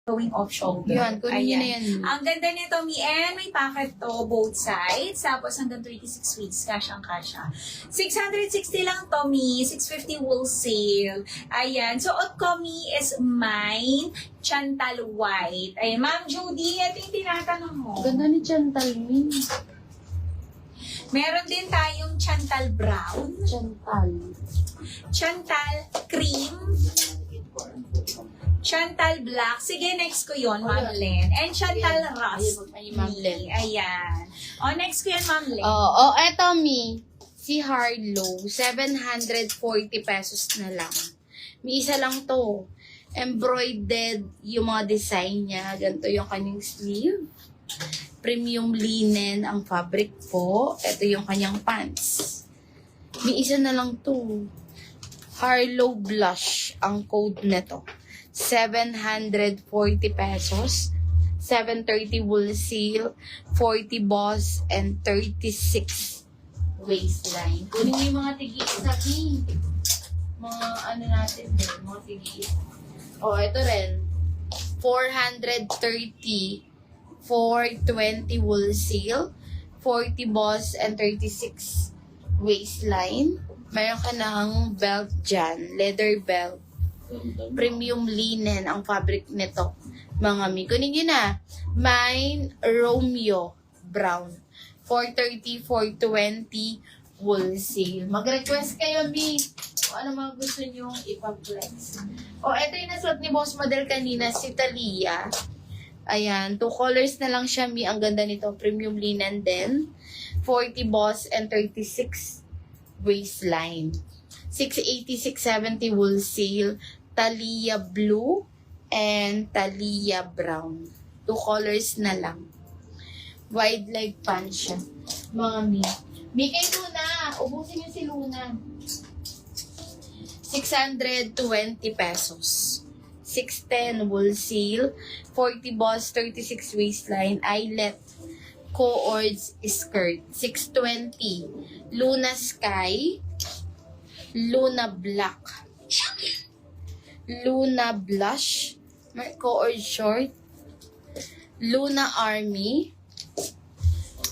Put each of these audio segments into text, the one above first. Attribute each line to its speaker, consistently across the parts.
Speaker 1: going off shoulder.
Speaker 2: Yan, kunin nyo na yan.
Speaker 1: Ang ganda nito, Mi, and may packet to, both sides. Tapos hanggang 26 weeks, kasyang-kasya. 660 lang to, Mi. 650 wholesale. Ayan. So, suot ko, Mi, is mine, Chantal White. Ayan, Ma'am Judy, ito yung tinatanong mo.
Speaker 2: Ganda ni Chantal Mi.
Speaker 1: Meron din tayong Chantal Brown. Chantal Cream. Chantal Black. Sige, next ko yun, Ma'am Len. And Chantal Rust.
Speaker 2: Ma'am Len.
Speaker 1: Ayan. O, next ko yun, Ma'am Len.
Speaker 2: Eto Mi. Si Harlow. 740 pesos na lang. May isa lang to. Embroidered yung mga design niya. Ganito yung kanyang sleeve. Premium linen ang fabric po. Ito yung kanyang pants. May isa na lang to. Harlow Blush ang code nito. 740 pesos. 730 wholesale. 40 boss and 36 waistline. Kunin mo yung mga tigi-isa, Mi. Mga ano natin din. Mga tigi-isa. Ito rin. 430. 420 wholesale. 40 boss and 36 waistline. Meron ka ng belt dyan. Leather belt. Premium linen ang fabric nito. Mga Mi. Kunin nyo na. Mine Romeo Brown. 430, 420 wholesale. Mag-request kayo, Mi. O ano mga gusto nyo ipag-flex. Ito yung nasuot ni Boss Model kanina, si Talia. Ayan. 2 colors na lang siya, Mi. Ang ganda nito. Premium linen din. 40 boss and 36 waistline. 680, 670 wholesale. Talia blue and Talia brown. 2 colors na lang. Wide leg pants siya. Mga Mi. Mi kay Luna. Ubusin yung si Luna. 620 pesos. 610 wholesale. 40 boss, 36 waistline. Eyelet. Co-ords skirt. 620. Luna Sky. Luna Black. Luna Blush. Co-ord short. Luna Army.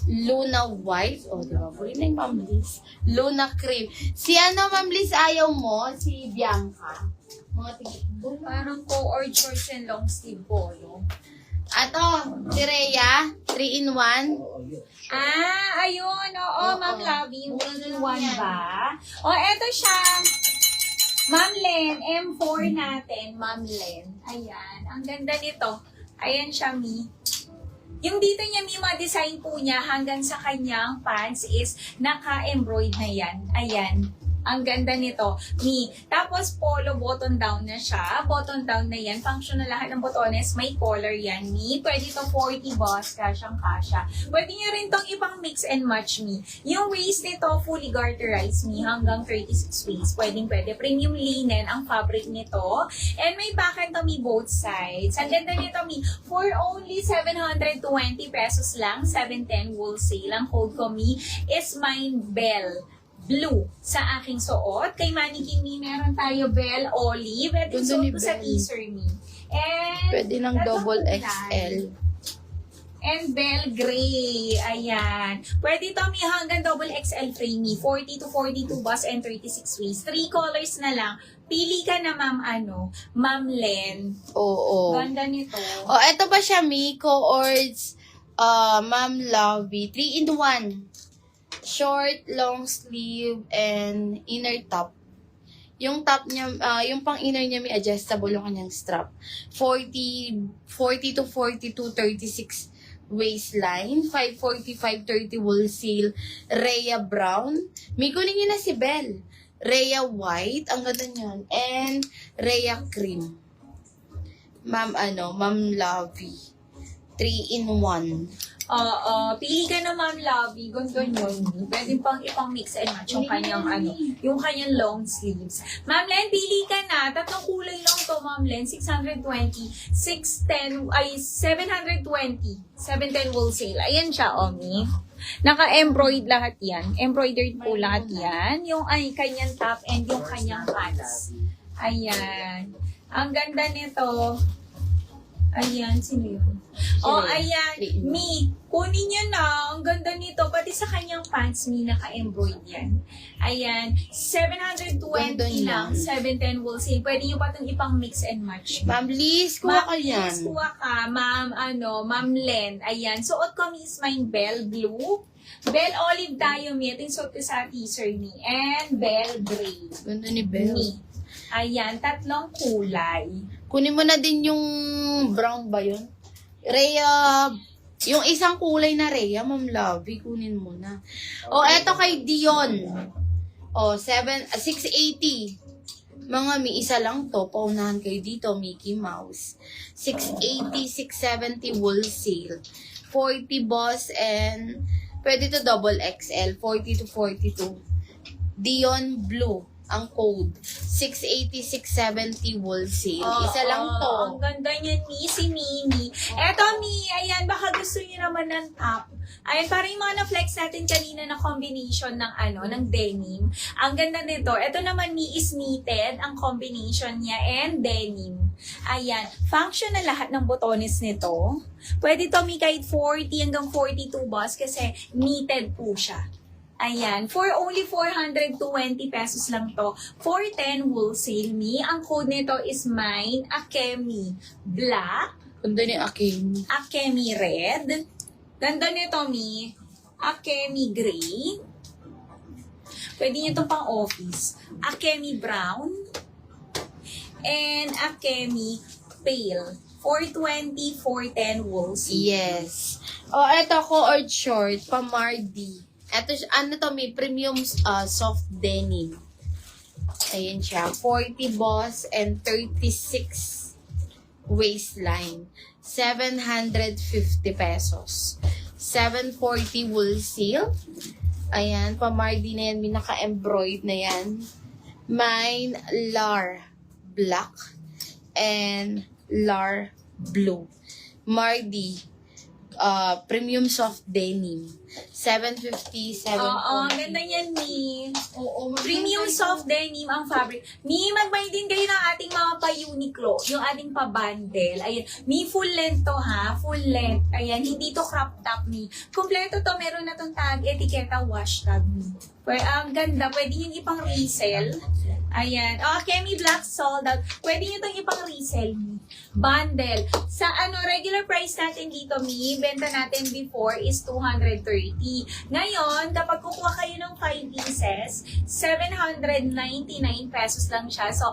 Speaker 2: Luna White. Diba? Puri na yung Ma'am Liz. Luna Cream. Si Ma'am Liz, ayaw mo? Si Bianca. Mga tigil.
Speaker 1: Parang co-ord shorts and long sleeve polo.
Speaker 2: Si Rhea. 3-in-1.
Speaker 1: Ayun. Oo, Ma'am Lovey. Yung 3-in-1 ba? Eto siya. Ma'am Len. M4 natin. Ma'am Len. Ayan. Ang ganda nito. Ayan siya, Mi. Yung dito niya, Mi, mga design po niya hanggang sa kanyang pants is naka-embroid na yan. Ayan. Ang ganda nito, Mi. Tapos, polo, button down na siya. Button down na yan. Function na lahat ng botones. May collar yan, Mi. Pwede ito 40 boss, kasyang-kasya. Pwede nyo rin tong ibang mix and match, Mi. Yung waist nito, fully garterized, Mi. Hanggang 36 waist. Pwede. Premium linen ang fabric nito. And may packet to, Mi, both sides. Ang ganda nito, Mi. For only 720 pesos lang, 710 wholesale. Ang code ko, Mi, is mine Bell. Blue sa aking suot. Kay Mannequin Mi, meron tayo Bell Olive. At yung suot ko sa teaser, Mi. And
Speaker 2: Pwede ng double XL.
Speaker 1: And Bell Gray. Ayan. Pwede ito, Mi, hanggang double XL frame, Mi. 40 to 42 bust and 36 waist. 3 colors na lang. Pili ka na, Ma'am Len.
Speaker 2: Oo.
Speaker 1: Ganda nito.
Speaker 2: Ito ba siya, Mi? Co-ords, Ma'am Lovey. 3-in-1. Short, long sleeve, and inner top. Yung top niya, yung pang inner niya may adjustable yung kanyang strap. 40 to 42, 36 waistline. 540, 530 wholesale. Rhea brown. May kunin niyo na si Belle. Rhea white. Ang ganda niyan. And Rhea cream. Ma'am Lovey. 3-in-1.
Speaker 1: Pili ka na, Ma'am Lovey. Ganyan. Pwede pang ipang mix and match yung kanyang yung kanyang long sleeves. Ma'am Len, pili ka na. 3 kulay lang to, Ma'am Len. 620, 610, 720, 710 wholesale. Ayan siya, Mi. Naka-embroid lahat yan. Embroidered po lahat yan. Yung kanyang top and yung kanyang pants. Ayan. Ang ganda nito. Ayan, sino yun? Oh, ayan.
Speaker 2: Rhea.
Speaker 1: Mi, kunin nyo na. Ang ganda nito. Pati sa kanyang pants, Mi, naka-embroid yan. Ayan. 720
Speaker 2: Ganda
Speaker 1: lang.
Speaker 2: niyan.
Speaker 1: 710 wholesale. Pwede nyo pa itong ipang mix and match.
Speaker 2: Ma'am Liz, kuha ka yan.
Speaker 1: Please, kuha ka. Ma'am Len. Ayan. Suot ko, Mi, is mine bell blue. Bell olive tayo, Mi. Ito yung suot ko sa teaser, Mi. And bell gray.
Speaker 2: Ganda ni Belle.
Speaker 1: Mi. Ayan. 3 kulay.
Speaker 2: Kunin mo na din yung brown ba yun? Rhea, yung isang kulay na Rhea, Ma'am Lovey, kunin mo na. O, eto kay Dion. O, 680. Mga may isa lang to, paunahan kayo dito, Mickey Mouse. 680, 670 wholesale. 40 boss and pwede to double XL, 40 to 42. Dion Blue, ang code. 680, 670 wholesale. Isa lang to.
Speaker 1: Ang ganda niya, Mi. Si Mimi. Eto, Mi. Ayan, baka gusto niyo naman ng top. Ayan, parang yung mga na-flex natin kanina na combination ng ng denim. Ang ganda nito. Eto naman, Mi, is knitted. Ang combination niya and denim. Ayan. Function na lahat ng botones nito. Pwede to, Mi, kahit 40 hanggang 42 boss kasi knitted po siya. Ayan, for only 420 pesos lang to. 410 wholesale, Mi. Ang code nito is mine, Akemi Black,
Speaker 2: Ganda ni Akin.
Speaker 1: Akemi Red. Ganda nito, Mi. Akemi Gray. Pwede nyo itong pang office. Akemi Brown. And Akemi Pale. 420, 410 wholesale.
Speaker 2: Yes. O, eto ko or short, pamardi. Eto, ano to, may premium soft denim. Ayan siya. 40 boss and 36 waistline. 750 pesos. 740 wholesale. Ayan, pamardi na yan. May naka-embroid na yan. Mine, Lar Black and Lar Blue. Mardi, premium soft denim. 750, 740.
Speaker 1: Oo, ganda yan, Mi.
Speaker 2: Oo,
Speaker 1: Premium soft denim ang fabric. Mi, mag-buy din kayo ng ating mga pa-Uniqlo, yung ating pa-bundle. Ayan. Mi, full length to ha, full length. Ayan, hindi to crop top, Mi. Kompleto to, meron na tong tag, etiketa, wash tag, Mi. Ang ganda, pwede nyo ipang resell. Ayan. Kemi Black sold out. Pwede nyo itong ipang resell, Mi. Bundle. Sa regular price natin dito, Mi, benta natin before is 230. Ngayon, kapag kukuha kayo ng 5 pieces, 799 pesos lang siya. So,